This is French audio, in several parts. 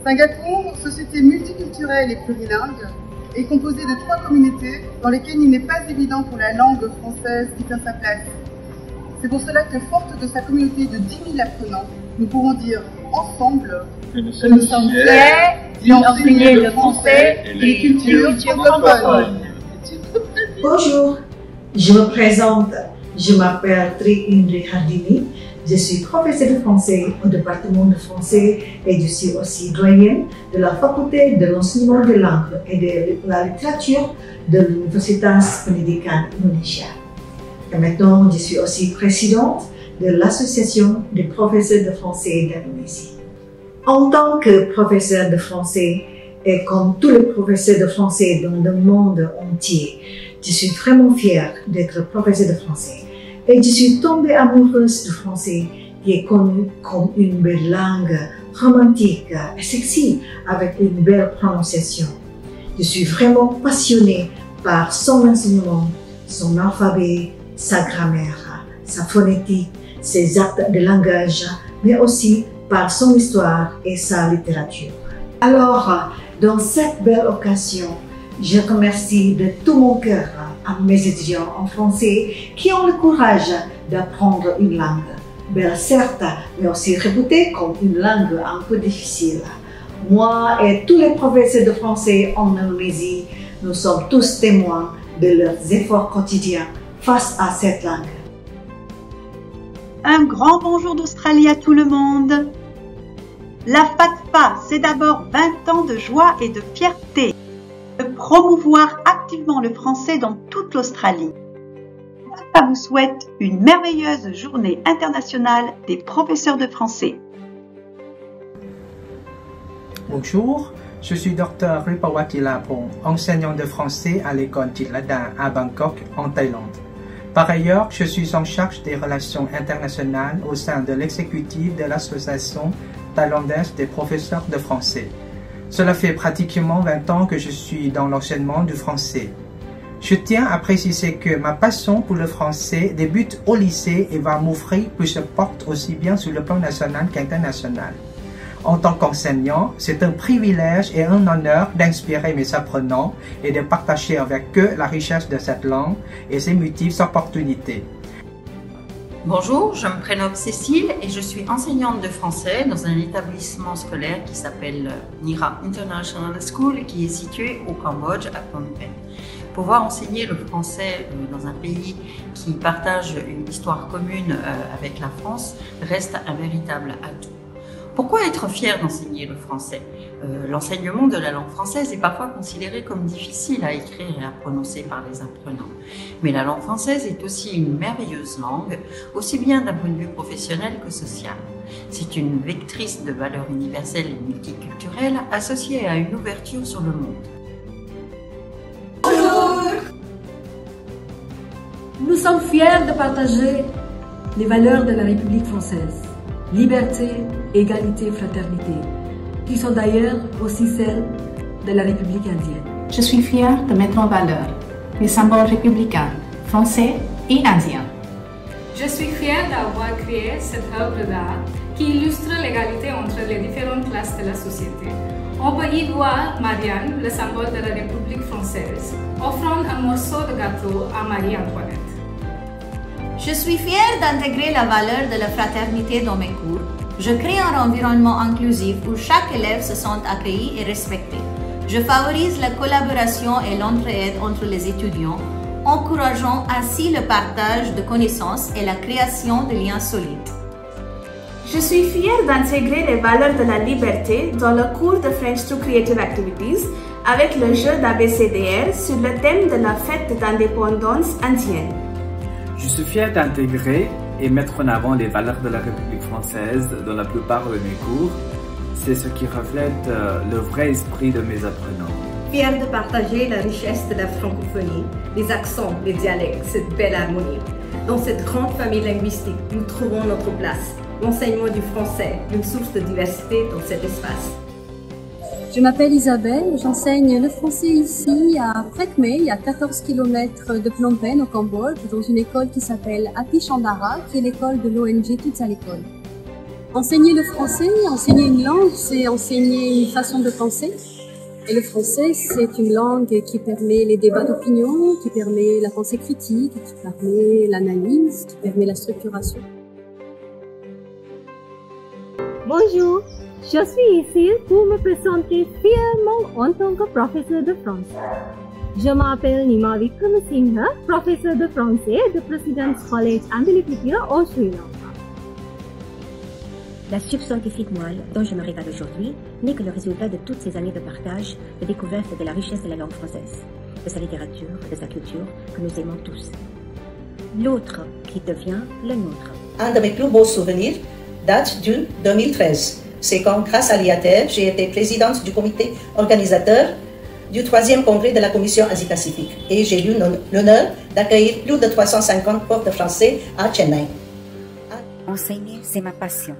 Singapour, société multiculturelle et plurilingue, est composée de 3 communautés dans lesquelles il n'est pas évident pour la langue française d'y faire sa place. C'est pour cela que, forte de sa communauté de 10 000 apprenants, nous pourrons dire ensemble que nous sommes fiers d'y enseigner le français et les cultures francophones. Bonjour, je me présente, je m'appelle Tri-Indri Hardini, je suis professeure de français au département de français et je suis aussi doyenne de la faculté de l'enseignement des langues et de la littérature de l'Universitas Pendidikan Indonesia. Et maintenant, je suis aussi présidente de l'association des professeurs de français d'Indonésie. En tant que professeur de français et comme tous les professeurs de français dans le monde entier, je suis vraiment fière d'être professeur de français. Et je suis tombée amoureuse du français qui est connu comme une belle langue romantique et sexy avec une belle prononciation. Je suis vraiment passionnée par son enseignement, son alphabet, sa grammaire, sa phonétique, ses actes de langage, mais aussi par son histoire et sa littérature. Alors, dans cette belle occasion, je remercie de tout mon cœur à mes étudiants en français qui ont le courage d'apprendre une langue, belle certes, mais aussi réputée comme une langue un peu difficile. Moi et tous les professeurs de français en Indonésie, nous sommes tous témoins de leurs efforts quotidiens face à cette langue. Un grand bonjour d'Australie à tout le monde. La FATFA, c'est d'abord 20 ans de joie et de fierté, de promouvoir activement le français dans toute l'Australie. La FATFA vous souhaite une merveilleuse journée internationale des professeurs de français. Bonjour, je suis Dr Ripawati Lapong, enseignant de français à l'école Jitlada à Bangkok, en Thaïlande. Par ailleurs, je suis en charge des relations internationales au sein de l'exécutif de l'association thaïlandaise des professeurs de français. Cela fait pratiquement 20 ans que je suis dans l'enseignement du français. Je tiens à préciser que ma passion pour le français débute au lycée et va m'ouvrir plusieurs portes aussi bien sur le plan national qu'international. En tant qu'enseignant, c'est un privilège et un honneur d'inspirer mes apprenants et de partager avec eux la richesse de cette langue et ses multiples opportunités. Bonjour, je me prénomme Cécile et je suis enseignante de français dans un établissement scolaire qui s'appelle Nira International School et qui est situé au Cambodge, à Phnom Penh. Pouvoir enseigner le français dans un pays qui partage une histoire commune avec la France reste un véritable atout. Pourquoi être fier d'enseigner le français? L'enseignement de la langue française est parfois considéré comme difficile à écrire et à prononcer par les apprenants. Mais la langue française est aussi une merveilleuse langue, aussi bien d'un point de vue professionnel que social. C'est une vectrice de valeurs universelles et multiculturelles associée à une ouverture sur le monde. Bonjour! Nous sommes fiers de partager les valeurs de la République française. Liberté, égalité, fraternité, qui sont d'ailleurs aussi celles de la République indienne. Je suis fière de mettre en valeur les symboles républicains, français et indiens. Je suis fière d'avoir créé cette œuvre d'art qui illustre l'égalité entre les différentes classes de la société. On peut y voir Marianne, le symbole de la République française, offrant un morceau de gâteau à Marie-Antoinette. Je suis fière d'intégrer la valeur de la fraternité dans mes cours. Je crée un environnement inclusif où chaque élève se sente accueilli et respecté. Je favorise la collaboration et l'entraide entre les étudiants, encourageant ainsi le partage de connaissances et la création de liens solides. Je suis fière d'intégrer les valeurs de la liberté dans le cours de French to Creative Activities avec le jeu d'ABCDR sur le thème de la fête d'indépendance indienne. Je suis fier d'intégrer et mettre en avant les valeurs de la République française dans la plupart de mes cours. C'est ce qui reflète le vrai esprit de mes apprenants. Fier de partager la richesse de la francophonie, les accents, les dialectes, cette belle harmonie. Dans cette grande famille linguistique, nous trouvons notre place. L'enseignement du français, une source de diversité dans cet espace. Je m'appelle Isabelle, j'enseigne le français ici à Prek Mey, à 14 km de Phnom Penh au Cambodge, dans une école qui s'appelle Ati Chandara, qui est l'école de l'ONG Toute à l'école. Enseigner le français, enseigner une langue, c'est enseigner une façon de penser. Et le français, c'est une langue qui permet les débats d'opinion, qui permet la pensée critique, qui permet l'analyse, qui permet la structuration. Bonjour, je suis ici pour me présenter fièrement en tant que professeur de français. Je m'appelle Nima Vikramasinghe, professeur de français de President's College Ambalipitia au Sri Lanka. La subscientifique moelle dont je me régale aujourd'hui n'est que le résultat de toutes ces années de partage, de découverte de la richesse de la langue française, de sa littérature, de sa culture, que nous aimons tous. L'autre qui devient le nôtre. Un de mes plus beaux souvenirs date du 2013. C'est quand, grâce à l'IATF, j'ai été présidente du comité organisateur du 3e congrès de la Commission Asie-Pacifique et j'ai eu l'honneur d'accueillir plus de 350 profs de français à Chennai. Enseigner, c'est ma passion.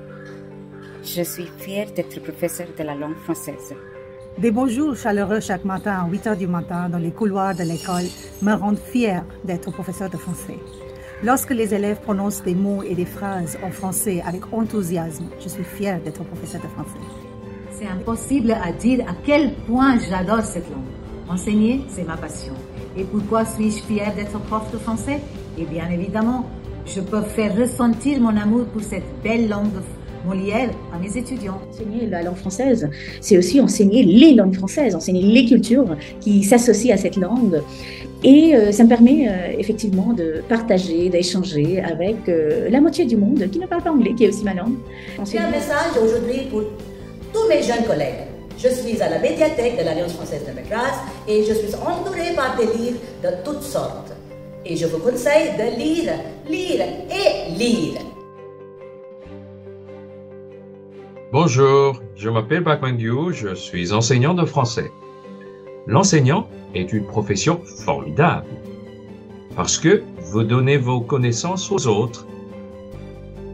Je suis fière d'être professeur de la langue française. Des beaux jours chaleureux chaque matin à 8 h du matin dans les couloirs de l'école me rendent fière d'être professeur de français. Lorsque les élèves prononcent des mots et des phrases en français avec enthousiasme, je suis fière d'être professeur de français. C'est impossible à dire à quel point j'adore cette langue. Enseigner, c'est ma passion. Et pourquoi suis-je fière d'être prof de français? Et bien évidemment, je peux faire ressentir mon amour pour cette belle langue Molière à mes étudiants. Enseigner la langue française, c'est aussi enseigner les langues françaises, enseigner les cultures qui s'associent à cette langue. Et ça me permet effectivement de partager, d'échanger avec la moitié du monde qui ne parle pas anglais, qui est aussi ma langue. J'ai un message aujourd'hui pour tous mes jeunes collègues. Je suis à la médiathèque de l'Alliance française de Madras et je suis entourée par des livres de toutes sortes. Et je vous conseille de lire, lire et lire. Bonjour, je m'appelle Bakman Yu, je suis enseignant de français. L'enseignant est une profession formidable parce que vous donnez vos connaissances aux autres.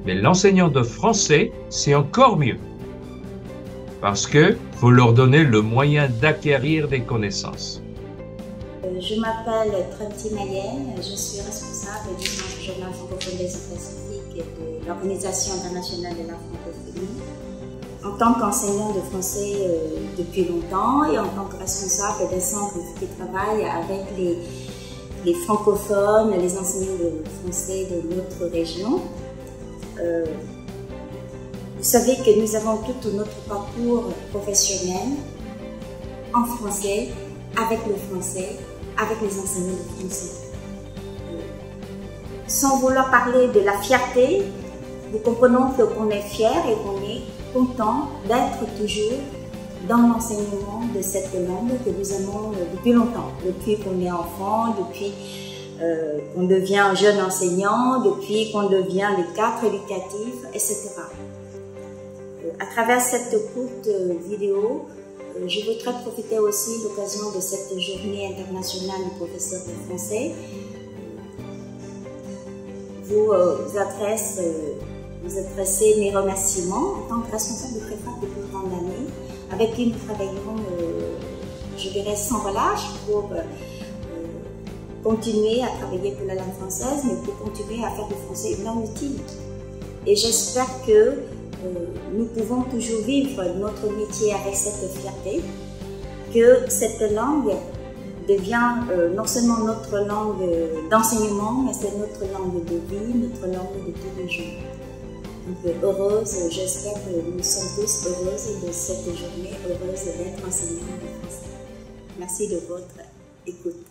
Mais l'enseignant de français, c'est encore mieux parce que vous leur donnez le moyen d'acquérir des connaissances. Je m'appelle Tranti Mayenne, je suis responsable du journal francophone des Pacifique et de l'Organisation internationale de la francophonie. En tant qu'enseignant de français depuis longtemps et en tant que responsable d'un centre qui travaille avec les francophones, les enseignants de français de notre région, vous savez que nous avons tout notre parcours professionnel en français, avec le français, avec les enseignants de français. Sans vouloir parler de la fierté, nous comprenons qu'on est fier et qu'on est content d'être toujours dans l'enseignement de cette langue que nous aimons depuis longtemps, depuis qu'on est enfant, depuis qu'on devient jeune enseignant, depuis qu'on devient les cadres éducatifs, etc. À travers cette courte vidéo, je voudrais profiter aussi de l'occasion de cette journée internationale du professeur de français. Vous adresser mes remerciements en tant que responsable de préfac depuis tant d'années, avec qui nous travaillons, je dirais, sans relâche pour continuer à travailler pour la langue française, mais pour continuer à faire du français une langue utile. Et j'espère que nous pouvons toujours vivre notre métier avec cette fierté, que cette langue devient non seulement notre langue d'enseignement, mais c'est notre langue de vie, notre langue de tous les jours. Donc heureuse, j'espère que nous sommes tous heureuses de cette journée, heureuses d'être enseignants de français. Merci de votre écoute.